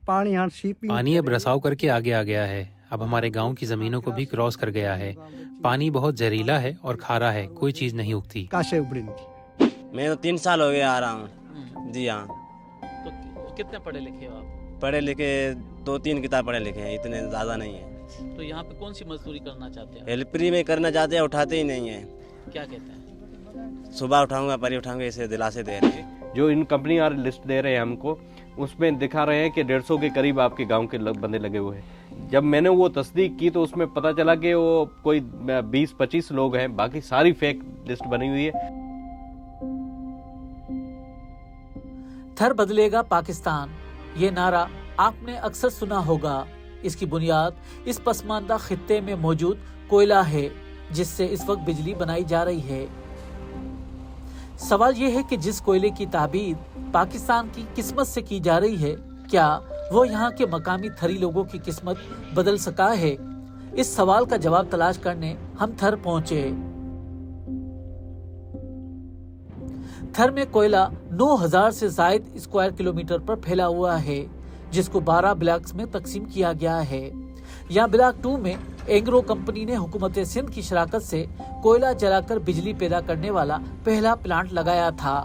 पानी अब रसाव करके आगे आ गया है। अब हमारे गांव की जमीनों को भी क्रॉस कर गया है। पानी बहुत जहरीला है और खारा है, कोई चीज नहीं उगती। मैं तो 3 साल हो गए आ रहा हूँ। जी हाँ। तो कितने पढ़े लिखे हो आप? पढ़े लिखे 2-3 किताब पढ़े लिखे हैं, इतने ज़्यादा नहीं है। तो यहाँ पे कौन सी मजदूरी करना चाहते हैं? हेल्परी में करना चाहते हैं, उठाते ही नहीं है। क्या कहते हैं? सुबह उठाऊंगा, परी उठाऊंगा, इसे दिलासे दे रहे हैं। जो इन कंपनी और लिस्ट दे रहे हैं हमको, उसमें दिखा रहे हैं कि 150 के करीब आपके गांव के बंदे लगे हुए हैं। जब मैंने वो तस्दीक की तो उसमें पता चला कि वो कोई 20-25 लोग हैं, बाकी सारी फेक लिस्ट बनी हुई है। थर बदलेगा पाकिस्तान, ये नारा आपने अक्सर सुना होगा। इसकी बुनियाद इस पसमानदा खित्ते में मौजूद कोयला है, जिससे इस वक्त बिजली बनाई जा रही है। सवाल ये है कि जिस कोयले की ताबीर पाकिस्तान की किस्मत से की जा रही है, क्या वो यहाँ के मकामी थरी लोगों की किस्मत बदल सका है? इस सवाल का जवाब तलाश करने हम थर पहुंचे। थर में कोयला 9000 से जायद स्क्वायर किलोमीटर पर फैला हुआ है, जिसको 12 ब्लॉक्स में तकसीम किया गया है। यहाँ ब्लॉक 2 में एंग्रो कंपनी ने हुकूमत सिंध की शराकत से कोयला जलाकर बिजली पैदा करने वाला पहला प्लांट लगाया था।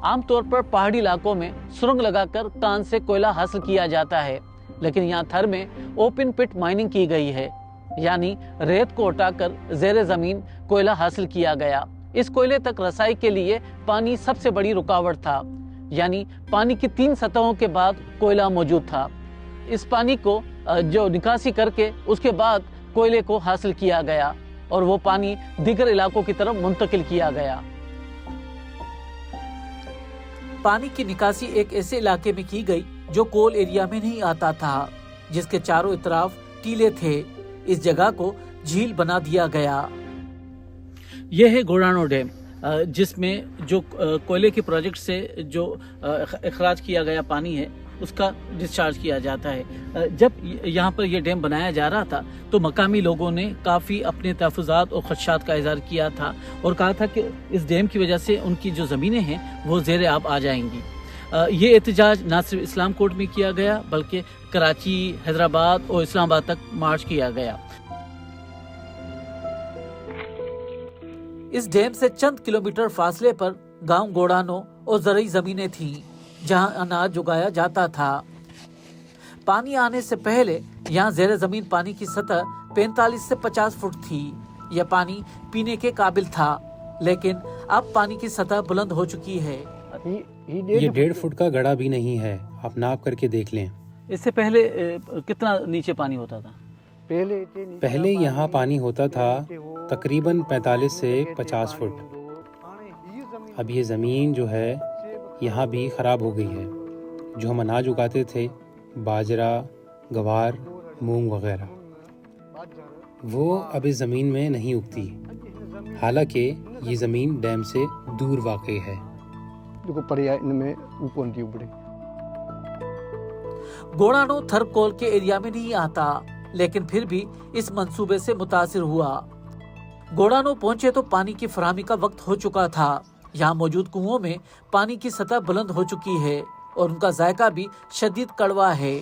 आमतौर पर पहाड़ी इलाकों में सुरंग लगाकर कान से कोयला हासिल किया जाता है, लेकिन यहाँ थर में ओपन पिट माइनिंग की गई है, यानी रेत को हटाकर ज़ेरे जमीन कोयला हासिल किया गया। इस कोयले तक रसाई के लिए पानी सबसे बड़ी रुकावट था, यानी पानी की 3 सतहों के बाद कोयला मौजूद था। इस पानी को जो निकासी करके उसके बाद कोयले को हासिल किया गया और वो पानी दीगर इलाकों की तरफ मुंतकिल किया गया। पानी की निकासी एक ऐसे इलाके में की गई जो कोल एरिया में नहीं आता था, जिसके चारों तरफ टीले थे। इस जगह को झील बना दिया गया। यह है गोड़ानो डैम, जिसमें जो कोयले के प्रोजेक्ट से जो अखराज किया गया पानी है उसका डिस्चार्ज किया जाता है। जब यहाँ पर यह डैम बनाया जा रहा था तो मकामी लोगों ने काफ़ी अपने तहफ़्फ़ुज़ात और ख़दशात का इज़हार किया था और कहा था कि इस डैम की वजह से उनकी जो ज़मीनें हैं वो ज़ेरे आब आ जाएंगी। ये एहतजाज ना सिर्फ इस्लाम कोर्ट में किया गया बल्कि कराची, हैदराबाद और इस्लामाबाद तक मार्च किया गया। इस डैम से चंद किलोमीटर फासले पर गांव गोड़ानो और ज़रई ज़मीनें थीं, जहां अनाज उगाया जाता था। पानी आने से पहले यहाँ ज़ेरे ज़मीन पानी की सतह 45 से 50 फुट थी। यह पानी पीने के काबिल था, लेकिन अब पानी की सतह बुलंद हो चुकी है। ये 1.5 फुट का गड़ा भी नहीं है, आप नाप करके देख लें। इससे पहले कितना नीचे पानी होता था? पहले यहाँ पानी होता था तकरीबन 45 से 50 फुट। अब ये ज़मीन जो है यहाँ भी ख़राब हो गई है। जो हम अनाज उगाते थे, बाजरा, गवार, मूंग वगैरह, वो अब इस ज़मीन में नहीं उगती। हालांकि ये ज़मीन डैम से दूर वाक़ई है। गोड़ानो थर कोल के एरिया में नहीं आता, लेकिन फिर भी इस मंसूबे से मुतासिर हुआ। गोड़ानो पहुंचे तो पानी की फराहमी का वक्त हो चुका था। यहाँ मौजूद कुओं में पानी की सतह बुलंद हो चुकी है और उनका जायका भी शदीद कड़वा है।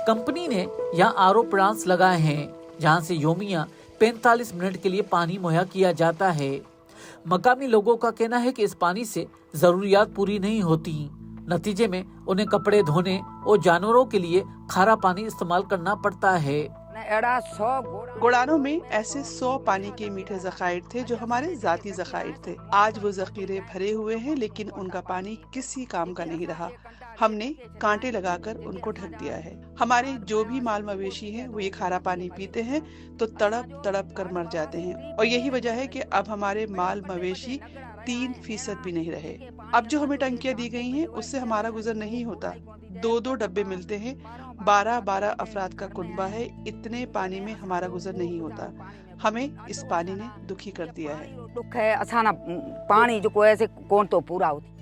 कंपनी ने यहाँ आरओ प्लांट्स लगाए हैं, जहाँ से योमिया 45 मिनट के लिए पानी मुहैया किया जाता है। मकामी लोगों का कहना है कि इस पानी से जरूरियात पूरी नहीं होती। नतीजे में उन्हें कपड़े धोने और जानवरों के लिए खारा पानी इस्तेमाल करना पड़ता है। गोड़ानो में ऐसे 100 पानी के मीठे ज़खायर थे जो हमारे ज़ाती ज़खायर थे। आज वो ज़खीरे भरे हुए हैं, लेकिन उनका पानी किसी काम का नहीं रहा। हमने कांटे लगाकर उनको ढक दिया है। हमारे जो भी माल मवेशी हैं वो ये खारा पानी पीते हैं तो तड़प तड़प कर मर जाते हैं, और यही वजह है कि अब हमारे माल मवेशी 3% भी नहीं रहे। अब जो हमें टंकियां दी गई हैं उससे हमारा गुजर नहीं होता। 2-2 डब्बे मिलते हैं, 12-12 अफराद का कुनबा है। इतने पानी में हमारा गुजर नहीं होता। हमें इस पानी ने दुखी कर दिया है। दुख है असाना पानी जो कोई ऐसे कौन तो पूरा होती।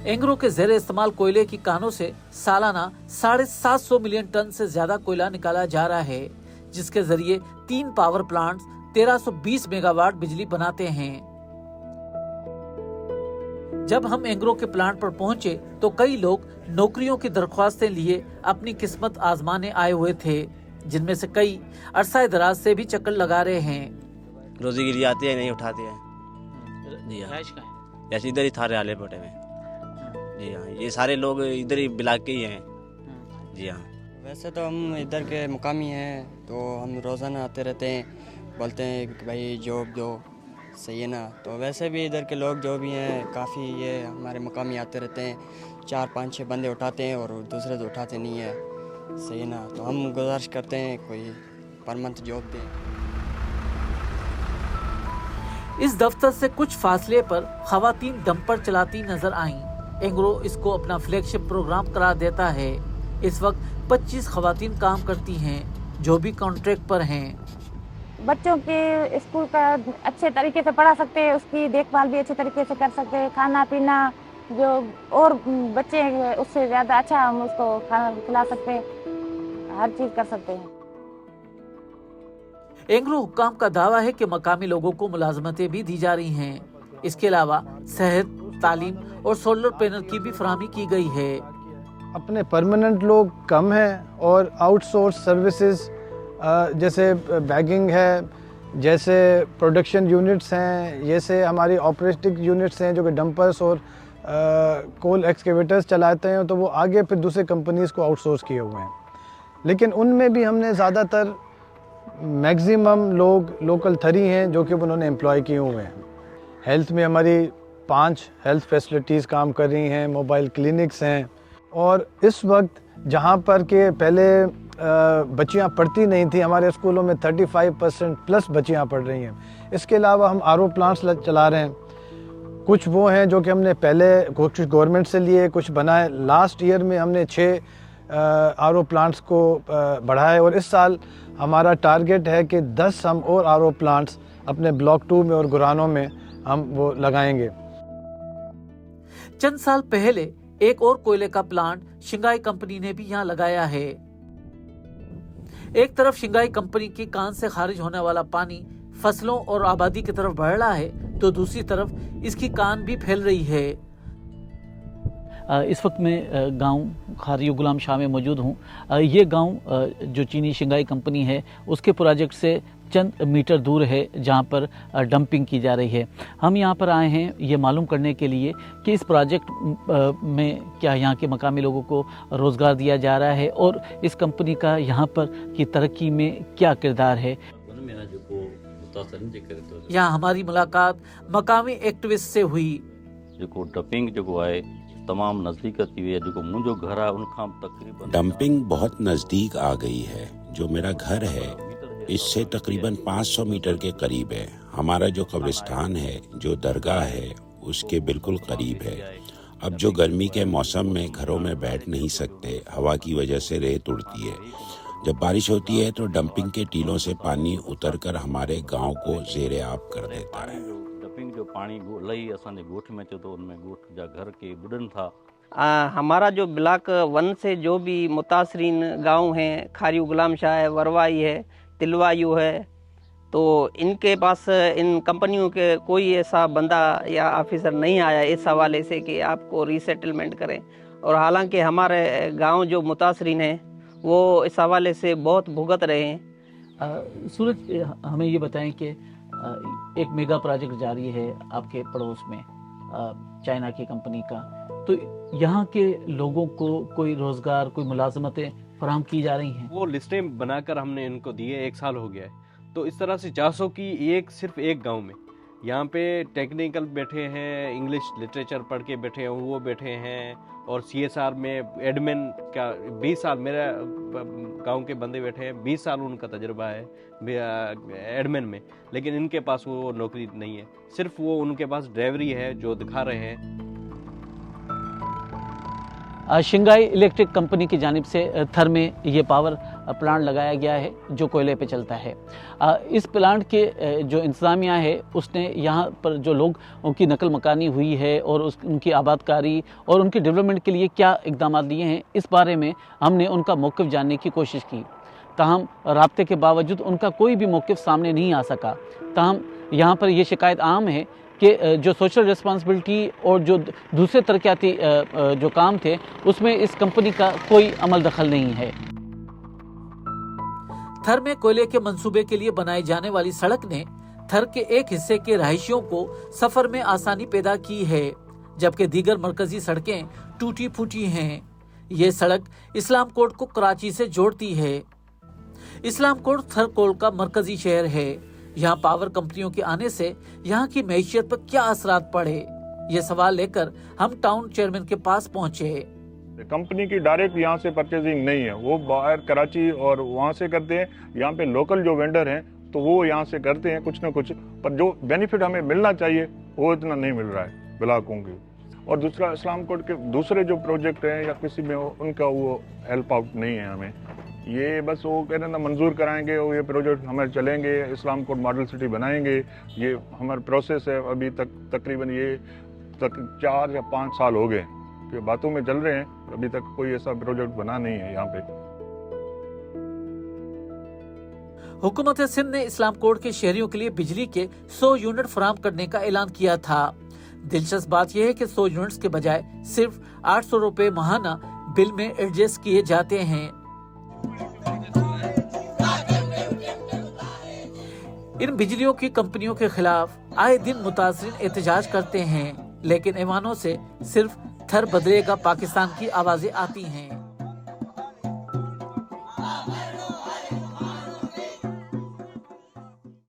एंग्रो के ज़ेरे इस्तेमाल कोयले की कानों से सालाना 750 मिलियन टन से ज्यादा कोयला निकाला जा रहा है, जिसके जरिए 3 पावर प्लांट्स 1320 मेगावाट बिजली बनाते हैं। जब हम एंग्रो के प्लांट पर पहुंचे तो कई लोग नौकरियों की दरख्वास्तें लिए अपनी किस्मत आजमाने आए हुए थे, जिनमें से कई अरसा दराज से भी चक्कर लगा रहे हैं। रोजी के लिए आते हैं, नहीं उठाते हैं। जी हाँ, जैसे इधर ही था रियाले पोटे में। जी हाँ, ये सारे लोग इधर ही ब्लॉक के ही हैं। जी हाँ। वैसे तो हम इधर के मुकामी हैं, तो हम रोज़ाना आते रहते हैं, बोलते हैं कि भाई जॉब दो, सही है ना। तो वैसे भी इधर के लोग जो भी हैं काफ़ी ये हमारे मुकामी आते रहते हैं, 4-5-6 बंदे उठाते हैं और दूसरे तो उठाते नहीं है, सही है ना। तो हम गुजारिश करते हैं कोई पर मंथ जॉब दें। इस दफ्तर से कुछ फासले पर खवातीन डंपर चलाती नजर आईं। एंग्रो इसको अपना फ्लैगशिप प्रोग्राम करार देता है। इस वक्त 25 खवातीन काम करती हैं, जो भी कॉन्ट्रैक्ट पर हैं। बच्चों के स्कूल का अच्छे तरीके से पढ़ा सकते हैं, उसकी देखभाल भी अच्छे तरीके से कर सकते हैं, खाना पीना जो और बच्चे हैं उससे ज़्यादा अच्छा हम उसको खाना खिला सकते हैं, हर चीज़ कर सकते हैं। एंग्रो हुक्काम का दावा है कि मकामी लोगों को मुलाजमतें भी दी जा रही हैं। इसके अलावा सेहत, तालीम और सोलर पैनल की भी फराहमी की गई है। अपने परमानेंट लोग कम हैं और आउटसोर्स सर्विसेज जैसे बैगिंग है, जैसे प्रोडक्शन यूनिट्स हैं, जैसे हमारी ऑपरेटिंग यूनिट्स हैं जो कि डंपर्स और कोल एक्सकेवेटर्स चलाते हैं, तो वो आगे फिर दूसरे कंपनीज़ को आउटसोर्स किए हुए हैं। लेकिन उनमें भी हमने ज़्यादातर मैक्सिमम लोग लोकल थरी हैं जो कि उन्होंने एम्प्लॉय किए हुए हैं। हेल्थ में हमारी 5 हेल्थ फैसिलिटीज़ काम कर रही हैं, मोबाइल क्लिनिक्स हैं। और इस वक्त जहाँ पर के पहले बच्चियाँ पढ़ती नहीं थी, हमारे स्कूलों में 35% प्लस बच्चियाँ पढ़ रही हैं। इसके अलावा हम आरओ प्लांट्स चला रहे हैं। कुछ वो हैं जो कि हमने पहले कुछ गवर्नमेंट से लिए, कुछ बनाए। लास्ट ईयर में हमने 6 आरओ प्लांट्स को बढ़ाए और इस साल हमारा टारगेट है कि 10 हम और आरओ प्लांट्स अपने ब्लॉक 2 में और गुरानों में हम वो लगाएंगे। चंद साल पहले एक और कोयले का प्लांट शिंगाई कंपनी ने भी यहाँ लगाया है। एक तरफ शिंगाई कंपनी की कान से खारिज होने वाला पानी फसलों और आबादी की तरफ बढ़ रहा है, तो दूसरी तरफ इसकी कान भी फैल रही है। इस वक्त मैं गांव खारियो गुलाम शाह में मौजूद हूं। ये गांव जो चीनी शिंगाई कंपनी है उसके प्रोजेक्ट से चंद मीटर दूर है, जहां पर डंपिंग की जा रही है। हम यहां पर आए हैं ये मालूम करने के लिए कि इस प्रोजेक्ट में क्या यहां के मकामी लोगों को रोज़गार दिया जा रहा है और इस कंपनी का यहां पर की तरक्की में क्या किरदार है। यहाँ हमारी मुलाकात मकामी एक्टिविस्ट से हुई। जो डंपिंग जो है तमाम नजदीक थी हुई है, जो मुझो घर है उनका तकरीबन डंपिंग बहुत नजदीक आ गई है। जो मेरा घर है इससे तकरीबन 500 मीटर के करीब है। हमारा जो कब्रिस्तान है, जो दरगाह है, उसके बिल्कुल करीब है। अब जो गर्मी के मौसम में घरों में बैठ नहीं सकते, हवा की वजह से रेत उड़ती है। जब बारिश होती है तो डंपिंग के टीलों से पानी उतरकर हमारे गांव को ज़ेरे आब कर देता है। डंपिंग जो पानी लई असांजे गोठ में चो तो उनमें गोठ जा घर के बुढ़न था। हमारा जो ब्लॉक 1 से जो भी मुतासरीन गांव हैं, खारियो गुलाम शाह है, वरवाई है, तिलवायु है, तो इनके पास इन कंपनियों के कोई ऐसा बंदा या ऑफिसर नहीं आया इस हवाले से कि आपको रीसेटलमेंट करें। और हालांकि हमारे गांव जो मुतासरीन हैं वो इस हवाले से बहुत भुगत रहे हैं। सूरज, हमें ये बताएं कि एक मेगा प्रोजेक्ट जारी है आपके पड़ोस में चाइना की कंपनी का, तो यहाँ के लोगों को कोई रोजगार, कोई मुलाजमतें फराहम की जा रही हैं? वो लिस्टें बनाकर हमने इनको दिए, 1 साल हो गया है। तो इस तरह से 400 की सिर्फ एक गांव में यहाँ पे टेक्निकल बैठे हैं, इंग्लिश लिटरेचर पढ़ के बैठे हैं, वो बैठे हैं। और CSR में एडमिन का 20 साल मेरा गांव के बंदे बैठे हैं, 20 साल उनका तजुर्बा है एडमिन में, लेकिन इनके पास वो नौकरी नहीं है। सिर्फ वो उनके पास ड्राइवरी है जो दिखा रहे हैं। शिंगाई इलेक्ट्रिक कंपनी की जानिब से थर में ये पावर प्लांट लगाया गया है जो कोयले पे चलता है। इस प्लांट के जो इंतज़ामिया है उसने यहाँ पर जो लोग उनकी नकल मकानी हुई है और उनकी आबादकारी और उनकी डेवलपमेंट के लिए क्या इक़दाम लिए हैं, इस बारे में हमने उनका मौक़िफ़ जानने की कोशिश की। ताहम राब्ते के बावजूद उनका कोई भी मौक़िफ़ सामने नहीं आ सका। ताहम यहाँ पर यह शिकायत आम है کہ جو سوشل ریسپانسبلٹی اور جو دوسرے ترقیاتی جو کام تھے اس میں اس کمپنی کا کوئی عمل دخل نہیں ہے۔ تھر میں کوئلے کے منصوبے کے لیے بنائی جانے والی سڑک نے تھر کے ایک حصے کے رہائشیوں کو سفر میں آسانی پیدا کی ہے، جبکہ دیگر مرکزی سڑکیں ٹوٹی پھوٹی ہیں۔ یہ سڑک اسلام کوٹ کو کراچی سے جوڑتی ہے۔ اسلام کوٹ تھر کول کا مرکزی شہر ہے۔ یہاں پاور کمپنیوں کے آنے سے یہاں کی معیشت پر کیا اثرات پڑے، یہ سوال لے کر ہم ٹاؤن چیئرمین کے پاس پہنچے۔ کمپنی کی ڈائریکٹ یہاں سے پرچیزنگ نہیں ہے، وہ باہر کراچی اور وہاں سے کرتے ہیں۔ یہاں پہ لوکل جو وینڈر ہیں تو وہ یہاں سے کرتے ہیں کچھ نہ کچھ، پر جو بینیفٹ ہمیں ملنا چاہیے وہ اتنا نہیں مل رہا ہے بلاکوں کی۔ اور دوسرا اسلام کوٹ کے دوسرے جو پروجیکٹ ہیں یا کسی میں ان کا وہ ہیلپ آؤٹ نہیں ہے ہمیں۔ یہ بس وہ کہہ رہے ہیں منظور کرائیں گے، یہ پروجیکٹ ہمیں چلیں گے، اسلام کوٹ ماڈل سٹی بنائیں گے، یہ ہمارا پروسیس ہے۔ ابھی تک تقریباً یہ 4 یا 5 سال ہو گئے کہ باتوں میں چل رہے ہیں، ابھی تک کوئی ایسا پروجیکٹ بنا نہیں ہے یہاں پہ۔ حکومت سندھ نے اسلام کوٹ کے شہریوں کے لیے بجلی کے 100 یونٹ فراہم کرنے کا اعلان کیا تھا۔ دلچسپ بات یہ ہے کہ 100 یونٹس کے بجائے صرف 800 روپے ماہانہ بل میں ایڈجسٹ کیے جاتے ہیں۔ ان بجلیوں کی کمپنیوں کے خلاف آئے دن متاثرین احتجاج کرتے ہیں، لیکن ایوانوں سے صرف تھر بدلے گا پاکستان کی آوازیں آتی ہیں۔